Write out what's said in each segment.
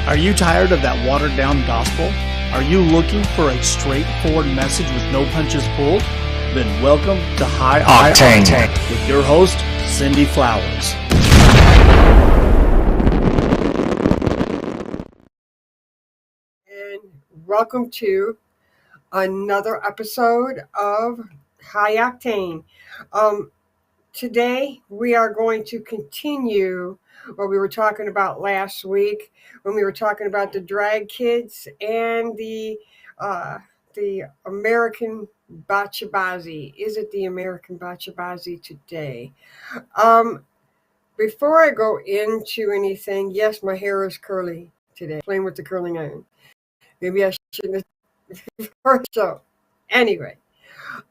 Are you tired of that watered-down gospel? Are you looking for a straightforward message with no punches pulled? Then welcome to High Octane with your host, Cindy Flowers. And welcome to another episode of High Octane. Today we are going to continue what we were talking about last week when we were talking about the drag kids and the American Bachabazi. Is it the American Bachabazi today? Before I go into anything, yes, my hair is curly today. Playing with the curling iron. Maybe I shouldn't have. So, anyway,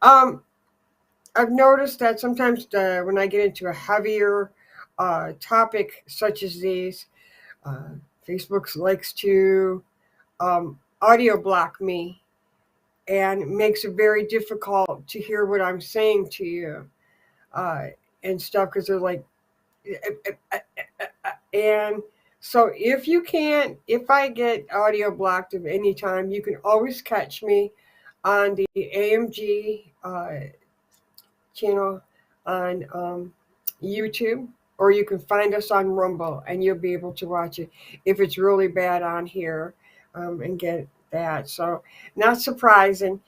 I've noticed that sometimes when I get into a heavier topic such as these, Facebook likes to audio block me and makes it very difficult to hear what I'm saying to you and stuff because they're like, and so if I get audio blocked at any time, you can always catch me on the AMG channel on YouTube, or you can find us on Rumble and you'll be able to watch it if it's really bad on here and get that. So not surprising.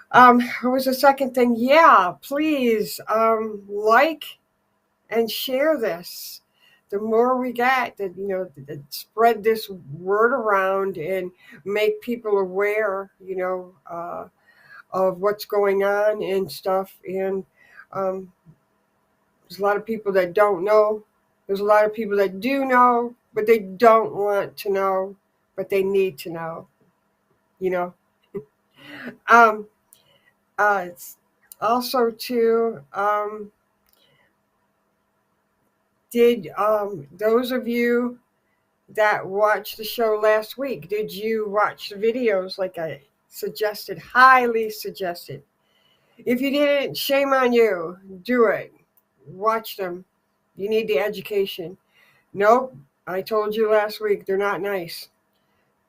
What was the second thing? Yeah, please like and share this. The more we get, that spread this word around and make people aware, of what's going on and stuff. And there's a lot of people that don't know. There's a lot of people that do know, but they don't want to know, but they need to know. It's also too. Did those of you that watched the show last week, did you watch the videos like I suggested, highly suggested? If you didn't, shame on you. Do it. Watch them. You need the education. Nope, I told you last week, they're not nice.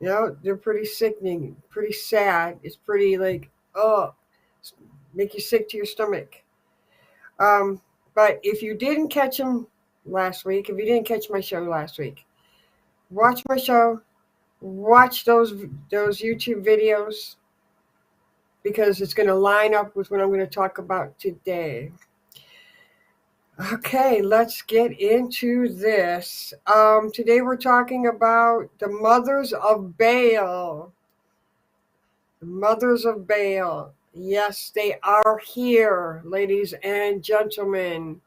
They're pretty sickening, pretty sad. It's pretty like, make you sick to your stomach. But if you didn't catch them last week, if you didn't catch my show last week, watch my show, watch those YouTube videos, because it's going to line up with what I'm going to talk about today. Okay, let's get into this. Today we're talking about the Mothers of Baal. The Mothers of Baal. Yes, they are here, ladies and gentlemen.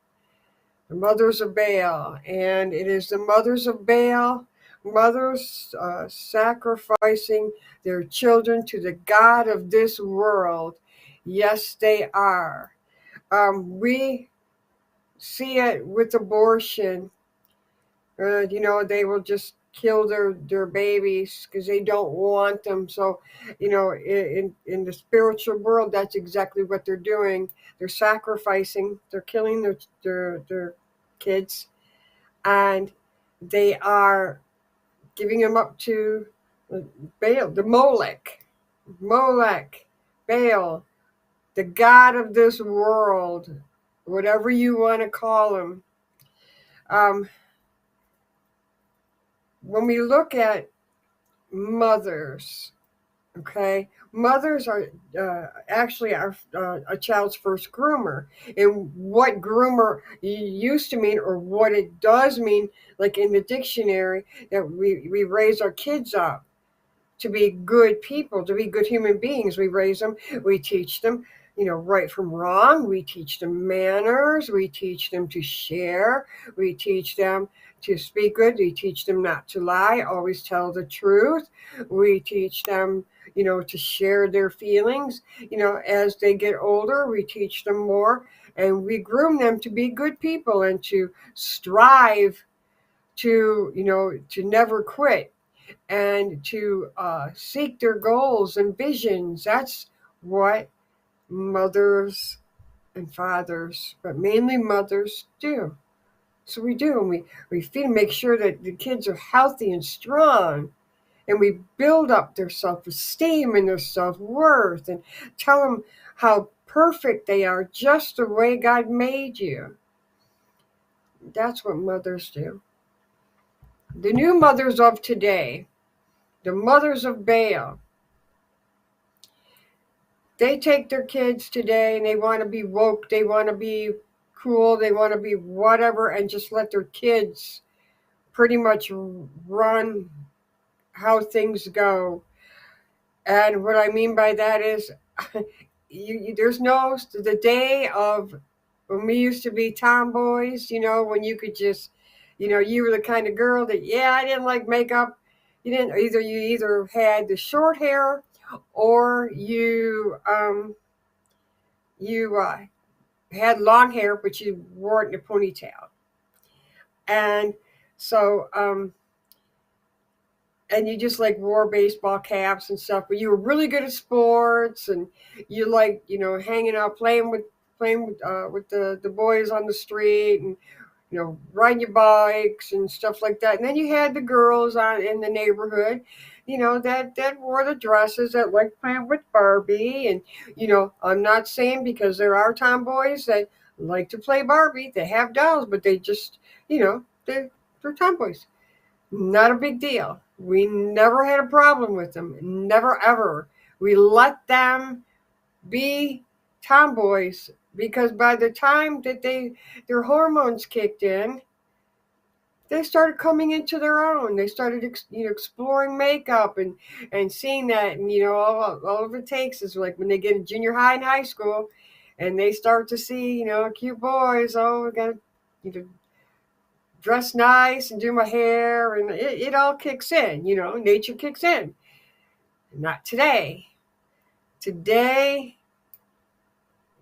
The Mothers of Baal. And it is the Mothers of Baal, mothers sacrificing their children to the God of this world. Yes, they are. We see it with abortion. They will just kill their babies because they don't want them. So, in the spiritual world, that's exactly what they're doing. They're sacrificing. They're killing their kids, and they are giving them up to Baal, the Molech, Baal, the God of this world, whatever you want to call him. When we look at mothers, okay, mothers are actually a child's first groomer. And what groomer used to mean, or what it does mean, like in the dictionary, that we raise our kids up to be good people, to be good human beings. We raise them, we teach them, right from wrong. We teach them manners. We teach them to share. We teach them to speak good. We teach them not to lie, always tell the truth. We teach them, to share their feelings. As they get older, we teach them more, and we groom them to be good people and to strive to, to never quit and to seek their goals and visions. That's what mothers and fathers, but mainly mothers, do. So we do, and we feed them, make sure that the kids are healthy and strong. And we build up their self-esteem and their self-worth and tell them how perfect they are just the way God made you. That's what mothers do. The new mothers of today, the mothers of Baal, they take their kids today and they want to be woke, they want to be cool, they want to be whatever, and just let their kids pretty much run how things go. And what I mean by that is, there's no, the day of when we used to be tomboys, when you could just, you were the kind of girl that, yeah, I didn't like makeup. You either had the short hair or you had long hair, but you wore it in a ponytail. And so, and you just like wore baseball caps and stuff, but you were really good at sports, and you like, hanging out, playing with the boys on the street, and riding your bikes and stuff like that. And then you had the girls in the neighborhood, that wore the dresses, that liked playing with Barbie. And I'm not saying, because there are tomboys that like to play Barbie, they have dolls, but they just, they're tomboys. Not a big deal. We never had a problem with them. Never, ever. We let them be tomboys, because by the time that their hormones kicked in, they started coming into their own. They started exploring makeup and seeing that. And all it takes is like when they get in junior high and high school, and they start to see cute boys. Oh, we gotta dress nice and do my hair, and it all kicks in. Nature kicks in. Not today. Today,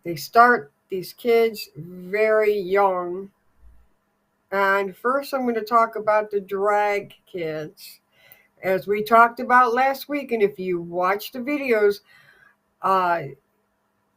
they start these kids very young. And first, I'm going to talk about the drag kids. As we talked about last week, and if you watch the videos,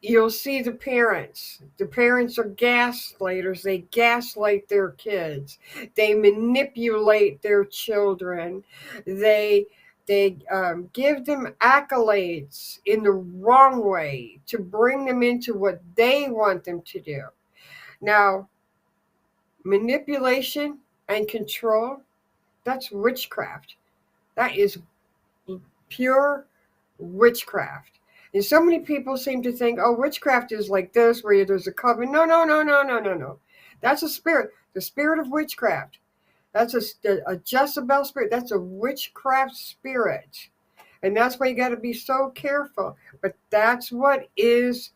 you'll see the parents. The parents are gaslighters. They gaslight their kids. They manipulate their children. They give them accolades in the wrong way to bring them into what they want them to do. Now, manipulation and control, that's witchcraft. That is pure witchcraft. And so many people seem to think, oh, witchcraft is like this, where there's a coven. No, no, no, no, no, no, no. That's a spirit. The spirit of witchcraft. That's a Jezebel spirit. That's a witchcraft spirit. And that's why you got to be so careful. But that's what is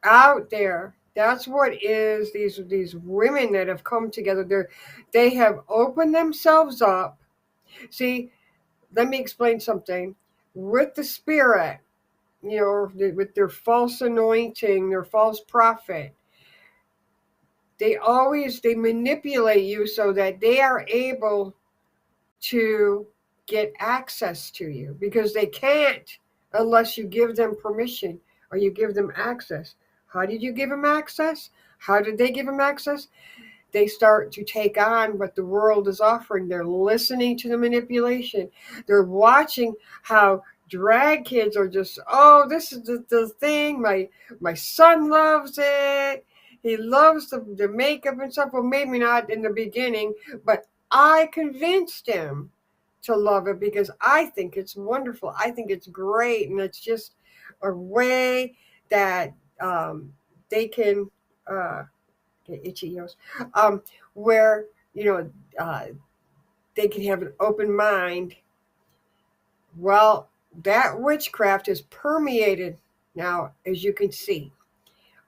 out there. That's what is these women that have come together. They have opened themselves up. See, let me explain something. With the spirit, with their false anointing, their false prophet, they manipulate you so that they are able to get access to you, because they can't unless you give them permission or you give them access. How did you give them access? How did they give them access? They start to take on what the world is offering. They're listening to the manipulation. They're watching how drag kids are just, oh, this is the thing. My son loves it. He loves the makeup and stuff. Well, maybe not in the beginning, but I convinced him to love it because I think it's wonderful. I think it's great. And it's just a way that they can get itchy nose, where they can have an open mind. Well, that witchcraft is permeated now, as you can see,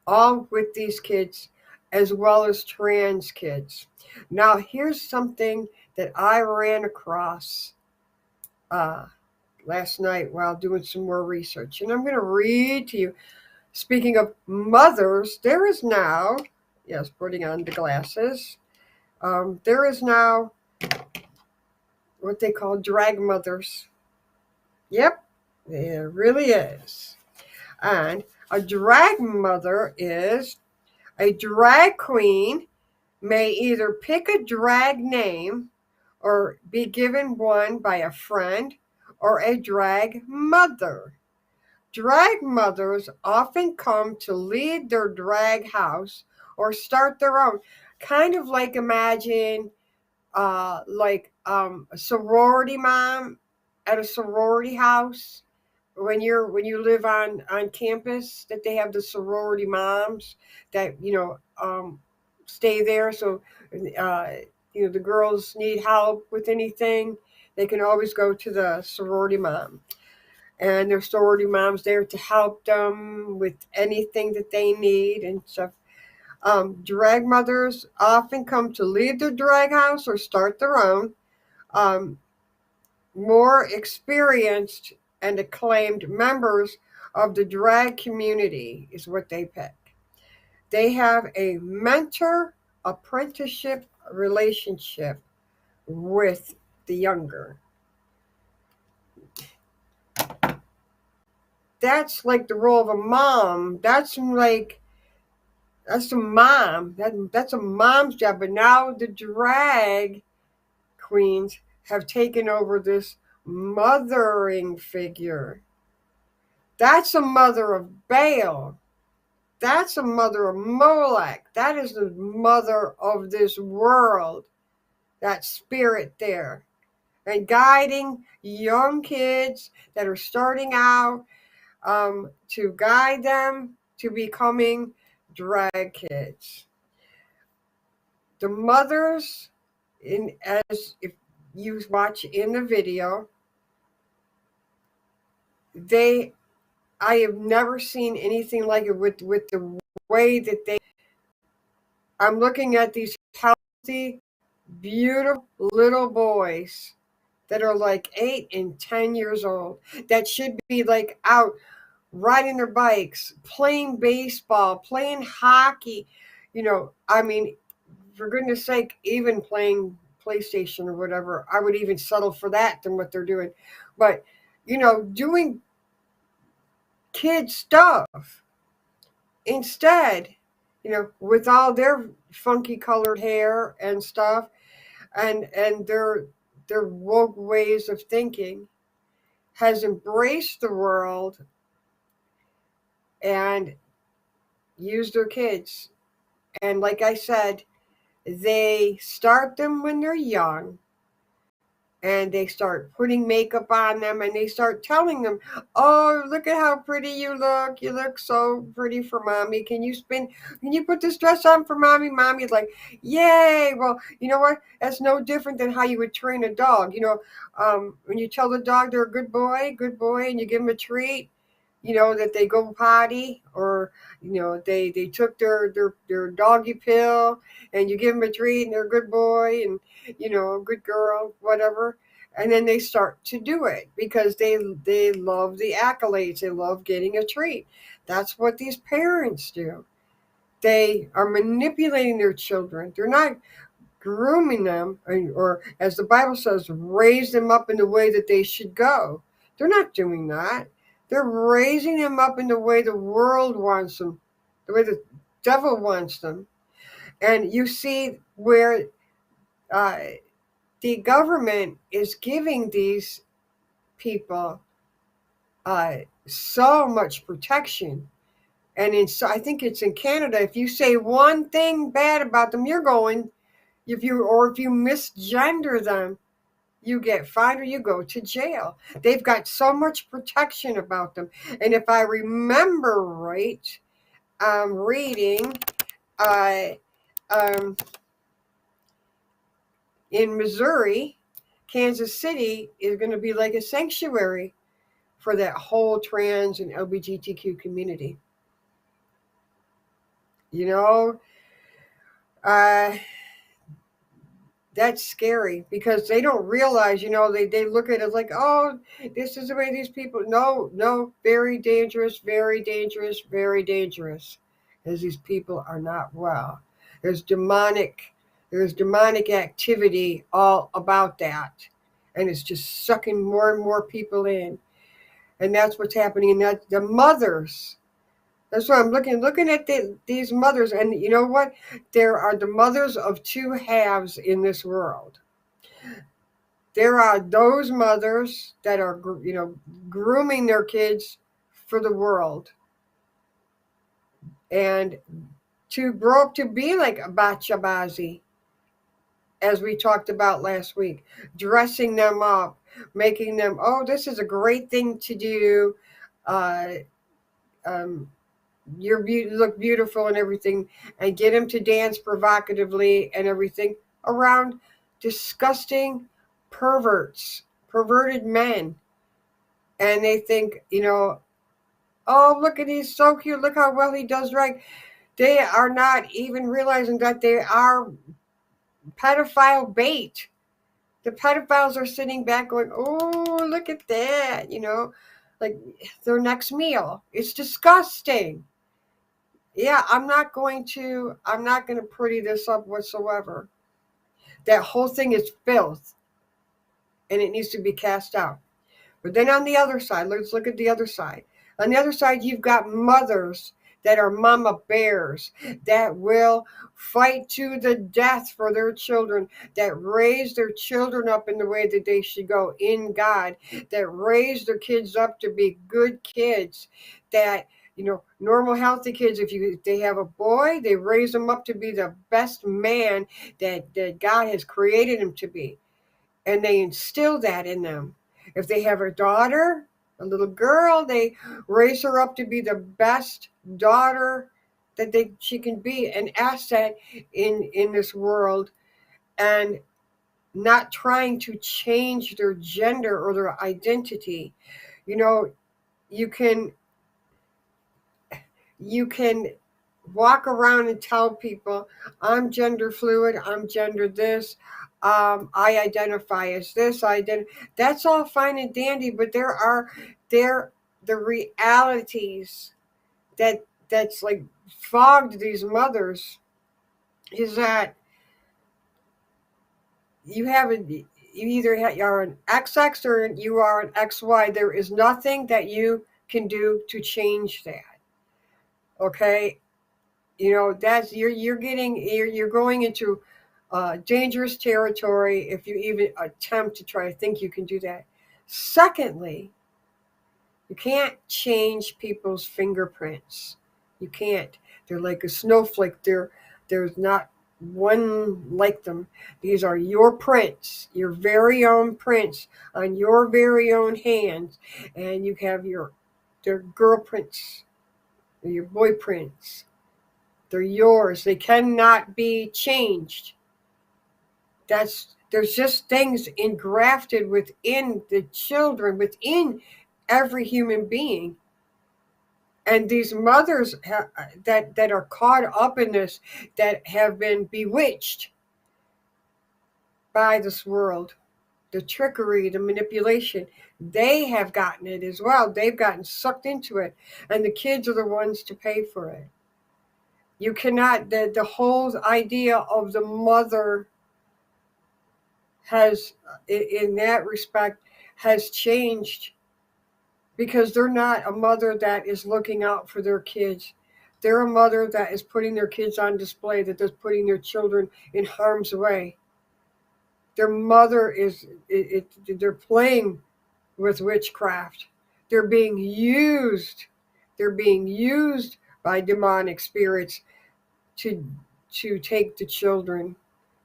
all with these kids as well as trans kids. Now, here's something that I ran across last night while doing some more research, and I'm going to read to you. Speaking of mothers, there is now, yes, putting on the glasses, there is now what they call drag mothers. Yep, there really is. And a drag mother is a drag queen may either pick a drag name or be given one by a friend or a drag mother. Drag mothers often come to lead their drag house or start their own. Kind of like imagine a sorority mom at a sorority house when you live on campus, that they have the sorority moms that stay there. So uh, the girls need help with anything, they can always go to the sorority mom, and their sorority mom's there to help them with anything that they need and stuff. Drag mothers often come to lead their drag house or start their own. Um, More experienced and acclaimed members of the drag community is what they pick. They have a mentor apprenticeship relationship with the younger. That's like the role of a mom. That's a mom. That's a mom's job. But now the drag queens have taken over this mothering figure. That's a mother of Baal. That's a mother of Molech. That is the mother of this world. That spirit there. And guiding young kids that are starting out, to guide them to becoming drag kids. The mothers, as if you watch in the video, I have never seen anything like it with the way that I'm looking at these healthy, beautiful little boys that are like 8 and 10 years old, that should be like out riding their bikes, playing baseball, playing hockey. I mean, for goodness sake, even playing PlayStation or whatever, I would even settle for that than what they're doing. But, doing kid stuff instead, with all their funky colored hair and stuff, and their woke ways of thinking, has embraced the world and used their kids. And like I said, they start them when they're young, and they start putting makeup on them, and they start telling them, oh, look at how pretty you look so pretty for mommy, can you put this dress on for mommy? Mommy's like, yay. Well, you know what, that's no different than how you would train a dog. When you tell the dog they're a good boy, and you give them a treat, that they go potty, or they took their doggy pill, and you give them a treat and they're a good boy, and a good girl, whatever. And then they start to do it because they love the accolades, they love getting a treat. That's what these parents do. They are manipulating their children. They're not grooming them, or as the Bible says, raise them up in the way that they should go. They're not doing that. They're raising them up in the way the world wants them, the way the devil wants them. And you see where the government is giving these people so much protection. And I think it's in Canada, if you say one thing bad about them, you're going, if you misgender them, you get fined or you go to jail. They've got so much protection about them. And if I remember right, I'm reading in Missouri, Kansas City is going to be like a sanctuary for that whole trans and LGBTQ community. That's scary, because they don't realize, they look at it like, oh, this is the way these people. No, very dangerous, very dangerous, very dangerous, as these people are not well. There's demonic activity all about that, and it's just sucking more and more people in. And that's what's happening. And that the mothers That's why I'm looking at these mothers, and you know what? There are the mothers of two halves in this world. There are those mothers that are, grooming their kids for the world and to grow up to be like a bachabazi, as we talked about last week, dressing them up, making them, oh, this is a great thing to do. Uh, um, you look beautiful and everything, and get them to dance provocatively and everything around disgusting perverts, perverted men. And they think, oh, look at he's so cute. Look how well he does drag. They are not even realizing that they are pedophile bait. The pedophiles are sitting back going, oh, look at that, like their next meal. It's disgusting. Yeah, I'm not going to pretty this up whatsoever. That whole thing is filth and it needs to be cast out. But then on the other side, let's look at the other side. On the other side, you've got mothers that are mama bears that will fight to the death for their children, that raise their children up in the way that they should go in God, that raise their kids up to be good kids, that normal healthy kids, if they have a boy, they raise them up to be the best man that God has created him to be, and they instill that in them. If they have a daughter, a little girl, they raise her up to be the best daughter that she can be, an asset in this world, and not trying to change their gender or their identity. You can walk around and tell people, I'm gender fluid, I'm gender this, I identify as this, that's all fine and dandy, but there the realities that's like fogged these mothers is that you are an XX or you are an XY. There is nothing that you can do to change that. Okay, that's you're going into dangerous territory if you even attempt to try to think you can do that. Secondly, you can't change people's fingerprints. You can't. They're like a snowflake. There's not one like them. These are your prints, your very own prints on your very own hands, and you have their girl prints, or your boy prints. They're yours. They cannot be changed. There's just things engrafted within the children, within every human being. And these mothers that are caught up in this, that have been bewitched by this world, the trickery, the manipulation, they have gotten it as well. They've gotten sucked into it. And the kids are the ones to pay for it. You cannot, the whole idea of the mother has, in that respect, has changed, because they're not a mother that is looking out for their kids. They're a mother that is putting their kids on display, that is putting their children in harm's way. Their mother they're playing with witchcraft. They're being used. They're being used by demonic spirits to take the children,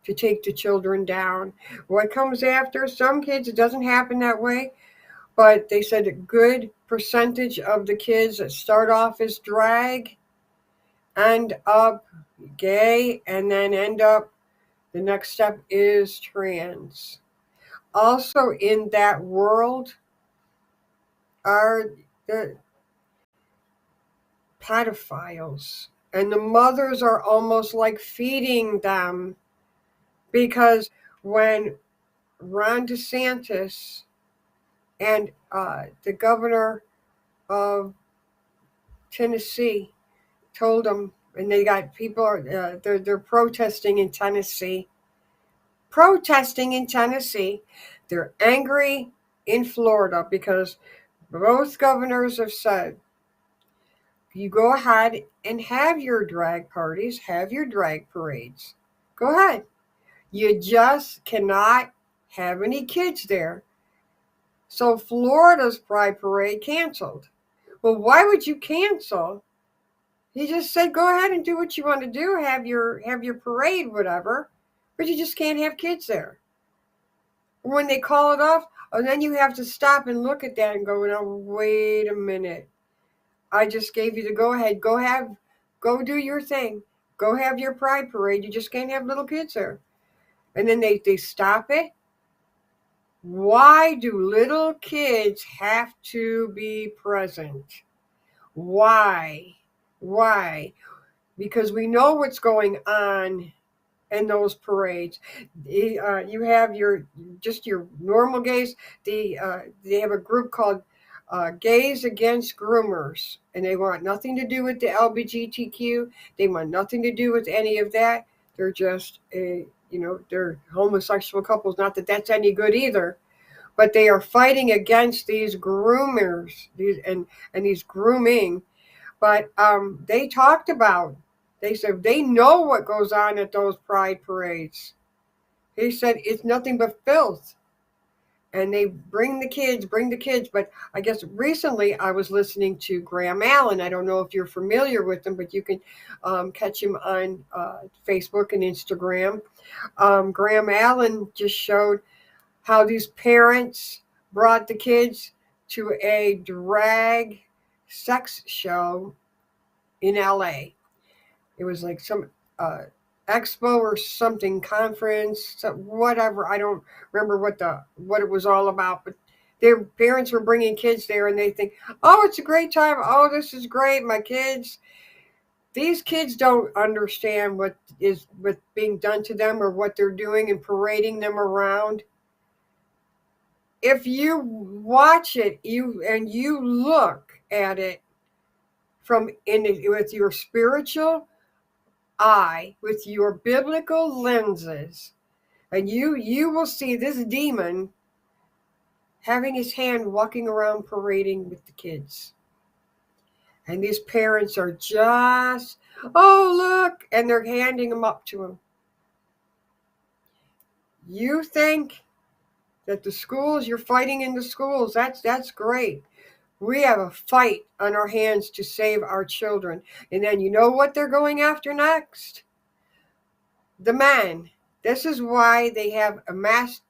to take the children down. What comes after? Some kids, it doesn't happen that way, but they said a good percentage of the kids that start off as drag end up gay, and then end up, the next step is trans. Also in that world are the pedophiles, and the mothers are almost like feeding them, because when Ron DeSantis and the governor of Tennessee told them, and they got people, they're protesting in Tennessee. They're angry in Florida because both governors have said, you go ahead and have your drag parties, have your drag parades. Go ahead. You just cannot have any kids there. So Florida's Pride Parade canceled. Well, why would you cancel? He just said, go ahead and do what you want to do, have your parade, whatever, but you just can't have kids there. When they call it off, and then you have to stop and look at that and go, no, wait a minute. I just gave you the go ahead. Go do your thing. Go have your pride parade. You just can't have little kids there. And then they stop it. Why do little kids have to be present? Why? Because we know what's going on in those parades. You have your normal gays. They have a group called Gays Against Groomers, and they want nothing to do with the LGBTQ. They want nothing to do with any of that. They're just they're homosexual couples. Not that that's any good either, but they are fighting against these groomers, these grooming. But they talked about. They said they know what goes on at those pride parades. He said it's nothing but filth. And they bring the kids. But I guess recently I was listening to Graham Allen. I don't know if you're familiar with him, but you can catch him on Facebook and Instagram. Graham Allen just showed how these parents brought the kids to a drag sex show in LA. It was like some expo or something, conference, whatever. I don't remember what it was all about, but their parents were bringing kids there, and they think, oh, it's a great time. Oh, this is great. My kids. These kids don't understand what being done to them or what they're doing and parading them around. If you watch it, you look at it with your spiritual eye, with your biblical lenses, and you will see this demon having his hand walking around parading with the kids. And these parents are just, oh, look, and they're handing them up to him. You think that the schools, you're fighting in the schools, that's great. We have a fight on our hands to save our children. And then you know what they're going after next? The men. This is why they have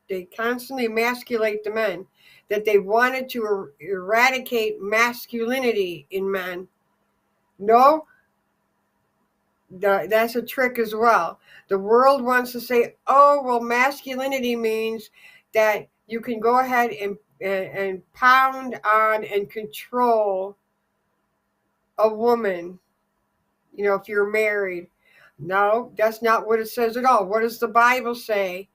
they constantly emasculate the men. That they wanted to eradicate masculinity in men. No, that's a trick as well. The world wants to say, oh, well, masculinity means that you can go ahead and pound on and control a woman, if you're married. No, that's not what it says at all. What does the Bible say?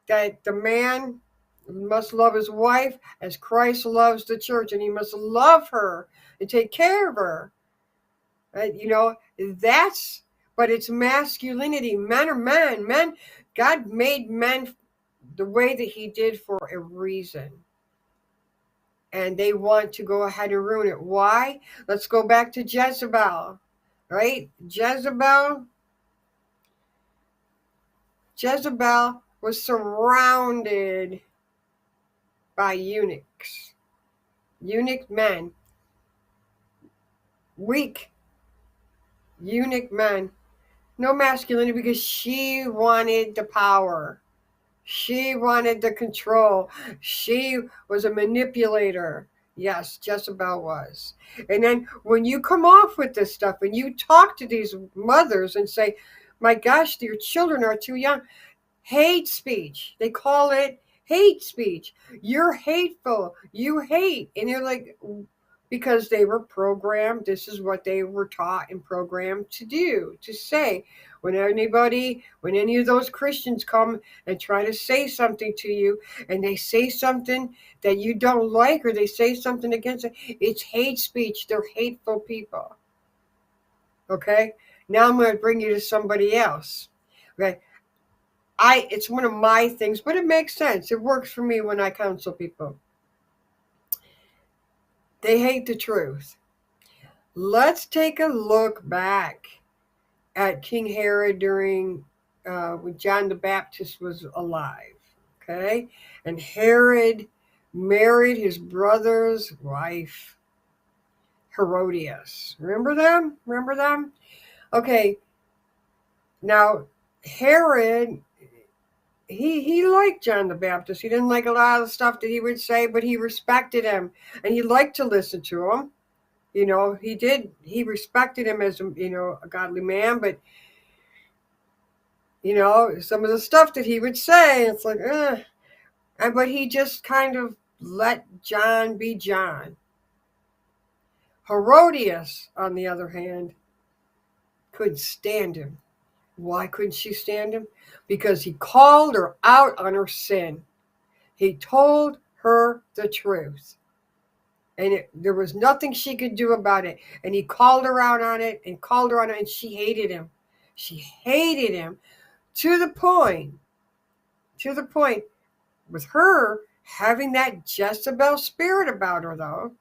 That the man must love his wife as Christ loves the church, and he must love her and take care of her. But it's masculinity. Men are men. God made men the way that he did for a reason. And they want to go ahead and ruin it. Why? Let's go back to Jezebel, right? Jezebel was surrounded by eunuchs. Eunuch men. Weak. Eunuch men. No masculinity, because she wanted the power. She wanted the control. She was a manipulator. Yes, Jezebel was. And then when you come off with this stuff and you talk to these mothers and say, my gosh, your children are too young. Hate speech. They call it hate speech. You're hateful. You hate. And you're like, because they were programmed. This is what they were taught and programmed to do, to say. When any of those Christians come and try to say something to you, and they say something that you don't like, or they say something against it, it's hate speech. They're hateful people. Okay? Now I'm going to bring you to somebody else. Okay? It's one of my things, but it makes sense. It works for me when I counsel people. They hate the truth. Let's take a look back at King Herod during when John the Baptist was alive. Okay, and Herod married his brother's wife, Herodias. Remember them? Remember them? Okay, now Herod, he liked John the Baptist. He didn't like a lot of the stuff that he would say, but he respected him, and he liked to listen to him. He did. He respected him as a godly man, but some of the stuff that he would say, it's like, but he just kind of let John be John. Herodias, on the other hand, couldn't stand him. Why couldn't she stand him? Because he called her out on her sin. He told her the truth. And there was nothing she could do about it. And he called her out on it and called her on it, and she hated him. She hated him to the point with her having that Jezebel spirit about her, though.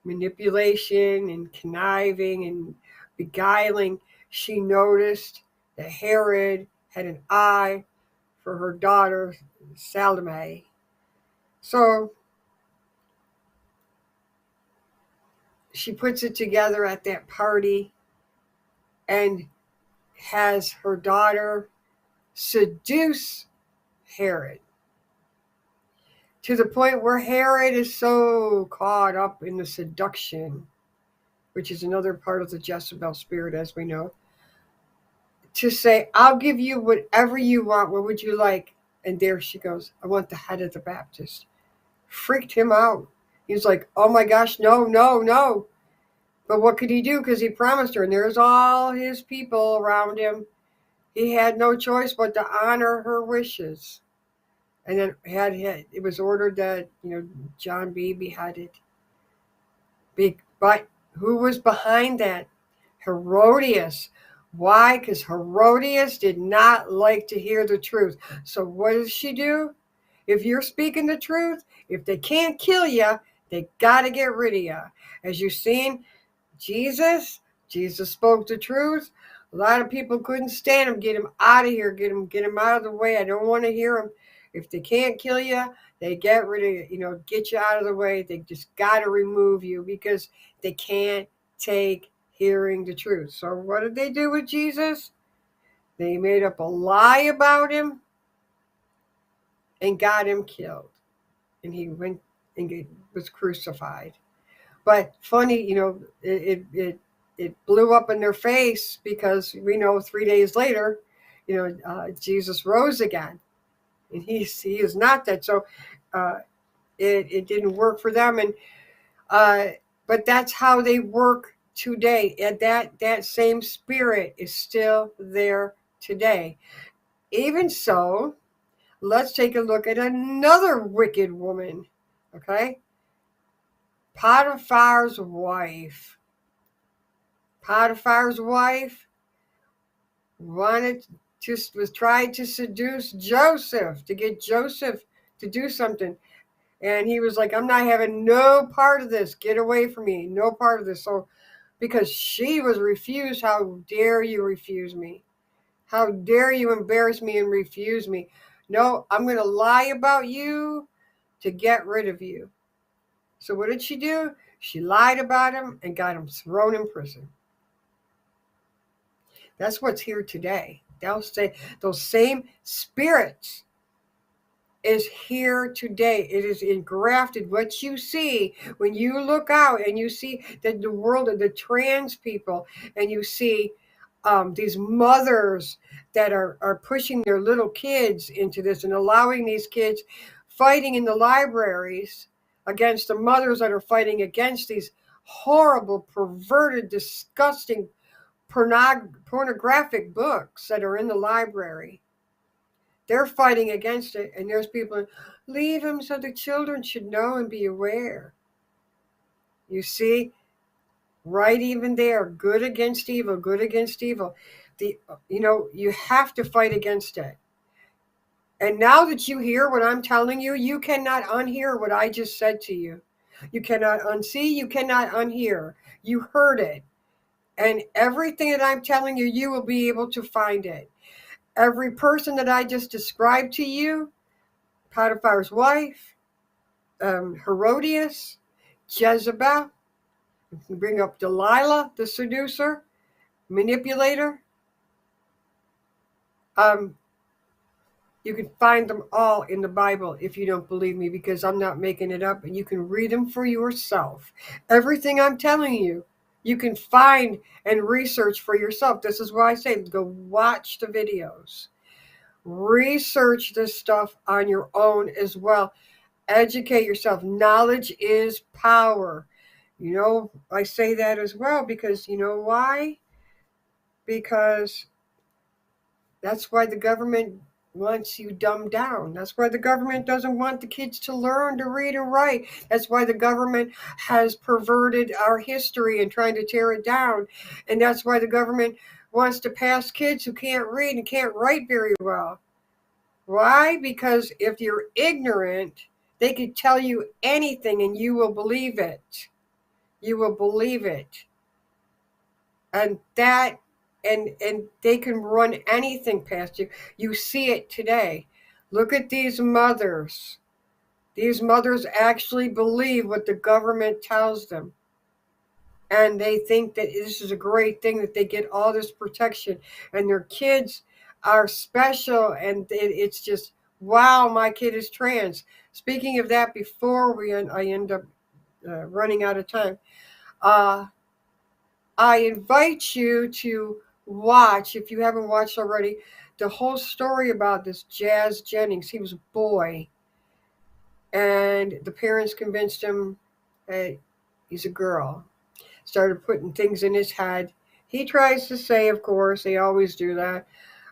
Manipulation and conniving and beguiling. She noticed that Herod had an eye for her daughter, Salome. So she puts it together at that party and has her daughter seduce Herod to the point where Herod is so caught up in the seduction, which is another part of the Jezebel spirit, as we know, to say, I'll give you whatever you want. What would you like? And there she goes, I want the head of the Baptist. Freaked him out. He's like, oh my gosh, no, no, no. But what could he do? Because he promised her, and there's all his people around him. He had no choice but to honor her wishes. And then it was ordered that John be beheaded. But who was behind that? Herodias. Why? Because Herodias did not like to hear the truth. So what does she do? If you're speaking the truth, if they can't kill you, they got to get rid of you. As you've seen, Jesus spoke the truth. A lot of people couldn't stand him. Get him out of here. Get him out of the way. I don't want to hear him. If they can't kill you, they get rid of you. Get you out of the way. They just got to remove you because they can't take hearing the truth. So what did they do with Jesus? They made up a lie about him and got him killed. And he went and was crucified. But funny, it blew up in their face because we know 3 days later, Jesus rose again. And he is not dead. So it didn't work for them. And but that's how they work today. And that same spirit is still there today. Even so, let's take a look at another wicked woman. Okay? Potiphar's wife. Potiphar's wife was trying to seduce Joseph, to get Joseph to do something. And he was like, I'm not having no part of this. Get away from me. No part of this. So because she was refused, how dare you refuse me? How dare you embarrass me and refuse me? No, I'm going to lie about you to get rid of you. So what did she do? She lied about him and got him thrown in prison. That's what's here today. Those same spirits is here today. It is engrafted. What you see when you look out and you see that the world of the trans people, and you see these mothers that are pushing their little kids into this and allowing these kids fighting in the libraries against the mothers that are fighting against these horrible, perverted, disgusting, pornographic books that are in the library. They're fighting against it, and there's people, leave them so the children should know and be aware. You see, right, even there, good against evil, good against evil. You have to fight against it. And now that you hear what I'm telling you, you cannot unhear what I just said to you. You cannot unsee, you cannot unhear. You heard it. And everything that I'm telling you, you will be able to find it. Every person that I just described to you, Potiphar's wife, Herodias, Jezebel, bring up Delilah, the seducer, manipulator. You can find them all in the Bible if you don't believe me, because I'm not making it up, and you can read them for yourself. Everything I'm telling you, you can find and research for yourself. This is why I say go watch the videos. Research this stuff on your own as well. Educate yourself. Knowledge is power. I say that as well because you know why? Because that's why the government wants you dumbed down. That's why the government doesn't want the kids to learn to read and write. That's why the government has perverted our history and trying to tear it down. And that's why the government wants to pass kids who can't read and can't write very well. Why? Because if you're ignorant, they could tell you anything and you will believe it. You will believe it. And they can run anything past you. You see it today. Look at these mothers. These mothers actually believe what the government tells them. And they think that this is a great thing, that they get all this protection. And their kids are special. And it's just, wow, my kid is trans. Speaking of that, before I end up running out of time, I invite you to watch, if you haven't watched already, the whole story about this Jazz Jennings. He was a boy, and the parents convinced him that he's a girl. Started putting things in his head. He tries to say, of course, they always do that,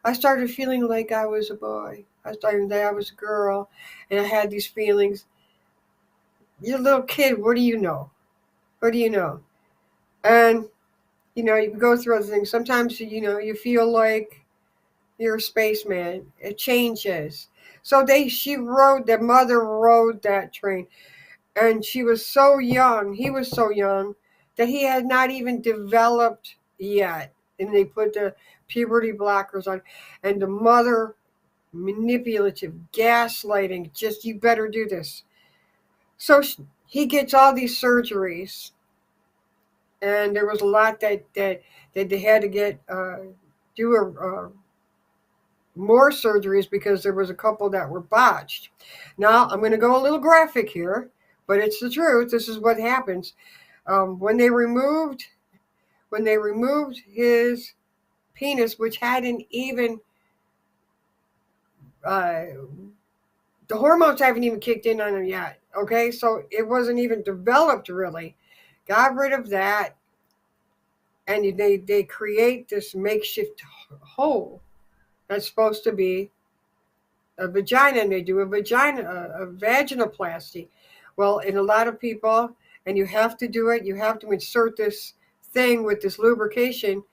I started feeling like I was a boy. I started that I was a girl, and I had these feelings. You're a little kid. What do you know? What do you know? And you can go through other things. Sometimes, you feel like you're a spaceman. It changes. So the mother rode that train. And she was so young, he was so young, that he had not even developed yet. And they put the puberty blockers on. And the mother, manipulative, gaslighting, just, you better do this. So he gets all these surgeries. And there was a lot that they had to get more surgeries because there was a couple that were botched. Now I'm going to go a little graphic here, but it's the truth. This is what happens when they removed his penis, which hadn't even the hormones haven't even kicked in on him yet. Okay, so it wasn't even developed really. Got rid of that, and they create this makeshift hole that's supposed to be a vagina, and they do a vaginoplasty. Well, in a lot of people, and you have to do it, you have to insert this thing with this lubrication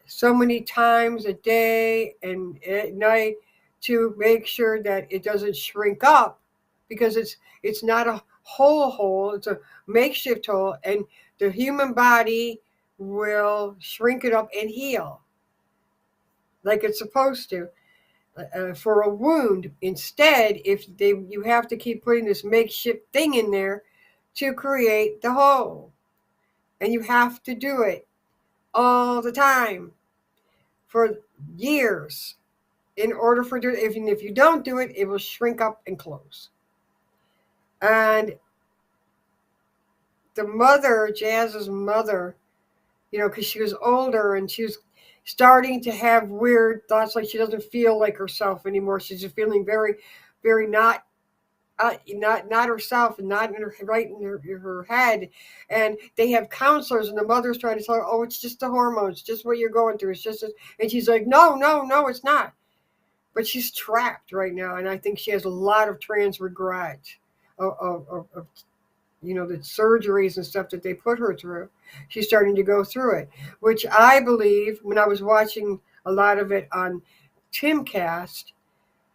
so many times a day and at night to make sure that it doesn't shrink up, because it's not a whole hole, it's a makeshift hole, and the human body will shrink it up and heal like it's supposed to. For a wound, instead, you have to keep putting this makeshift thing in there to create the hole, and you have to do it all the time for years in order for it. If you don't do it, it will shrink up and close. And the mother, Jazz's mother, because she was older and she was starting to have weird thoughts, like she doesn't feel like herself anymore. She's just feeling very, very not herself, and not in her head. And they have counselors, and the mother's trying to tell her, oh, it's just the hormones, just what you're going through. It's just, and she's like, no, it's not. But she's trapped right now, and I think she has a lot of trans regret of the surgeries and stuff that they put her through. She's starting to go through it, which I believe, when I was watching a lot of it on Timcast,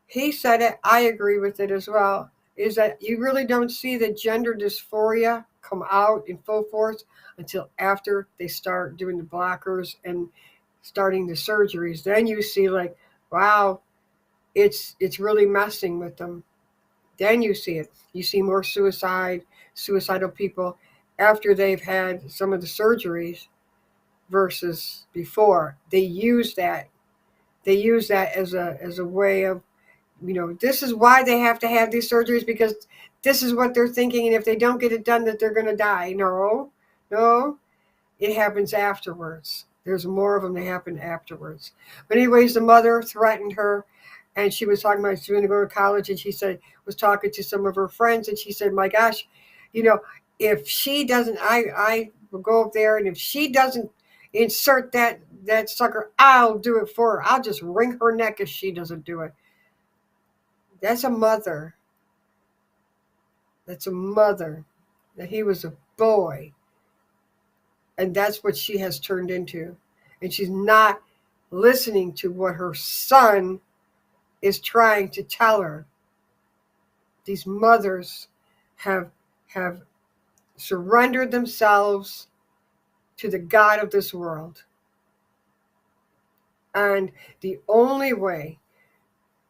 he said it, I agree with it as well. is that you really don't see the gender dysphoria come out in full force until after they start doing the blockers and starting the surgeries. Then you see like, wow, it's really messing with them. Then you see it. You see more suicidal people after they've had some of the surgeries versus before. They use that. They use that as a way of, this is why they have to have these surgeries, because this is what they're thinking, and if they don't get it done, that they're going to die. No, it happens afterwards. There's more of them that happen afterwards. But anyways, the mother threatened her, and she was talking about she was going to go to college, and she said, was talking to some of her friends, and she said, my gosh, if she doesn't, I will go up there, and if she doesn't insert that sucker, I'll do it for her. I'll just wring her neck if she doesn't do it. That's a mother. That's a mother. That he was a boy. And that's what she has turned into. And she's not listening to what her son is trying to tell her. These mothers have surrendered themselves to the God of this world. And the only way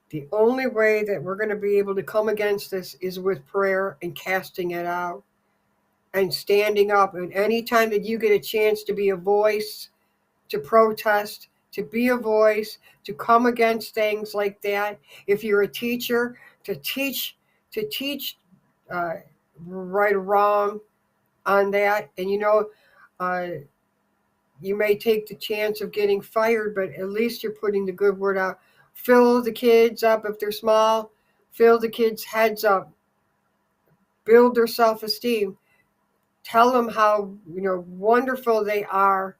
that we're going to be able to come against this is with prayer and casting it out and standing up. And any time that you get a chance to be a voice, to protest, to be a voice, to come against things like that. If you're a teacher, to teach right or wrong on that. And you may take the chance of getting fired, but at least you're putting the good word out. Fill the kids up if they're small. Fill the kids' heads up. Build their self-esteem. Tell them how wonderful they are,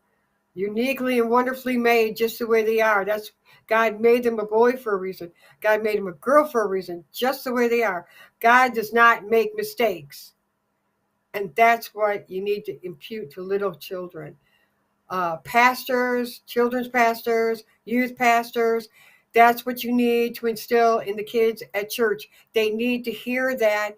uniquely and wonderfully made, just the way they are. That's God made them a boy for a reason. God made them a girl for a reason, just the way they are. God does not make mistakes, and that's what you need to impute to little children. Pastors, children's pastors, youth pastors, that's what you need to instill in the kids at church. They need to hear that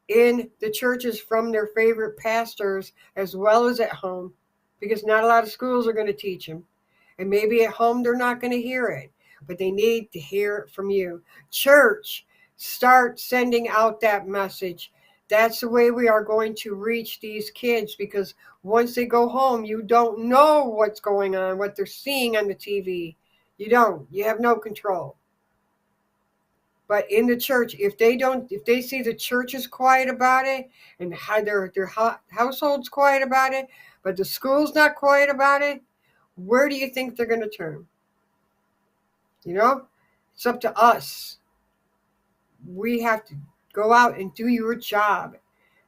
in the churches from their favorite pastors as well as at home, because not a lot of schools are going to teach them. And maybe at home they're not going to hear it, but they need to hear it from you. Church, start sending out that message. That's the way we are going to reach these kids, because once they go home, you don't know what's going on, what they're seeing on the TV. You don't. You have no control. But in the church, if they see the church is quiet about it, and how their household's quiet about it, but the school's not quiet about it, where do you think they're going to turn? It's up to us. We have to go out and do your job.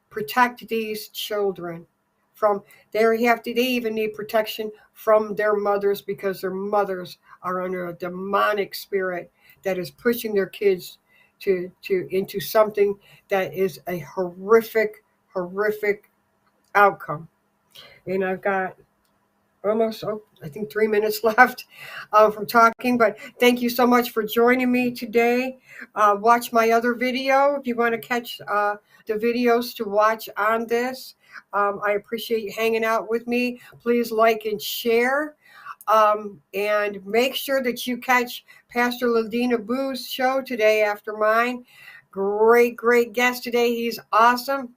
Protect these children from they even need protection from their mothers, because their mothers are under a demonic spirit that is pushing their kids into something that is a horrific outcome. And I've got almost, I think 3 minutes left from talking, but thank you so much for joining me today. Watch my other video if you want to catch the videos to watch on this. I appreciate you hanging out with me. Please like and share. And make sure that you catch Pastor Ladina Boo's show today after mine. Great guest today. He's awesome.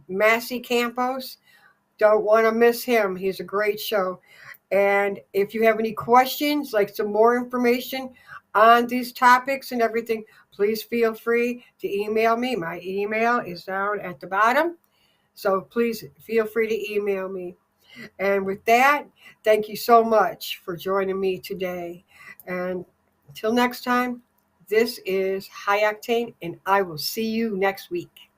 Massey Campos. Don't want to miss him. He's a great show. And if you have any questions, like some more information on these topics and everything, please feel free to email me. My email is down at the bottom. So please feel free to email me. And with that, thank you so much for joining me today. And until next time, this is High Octane, and I will see you next week.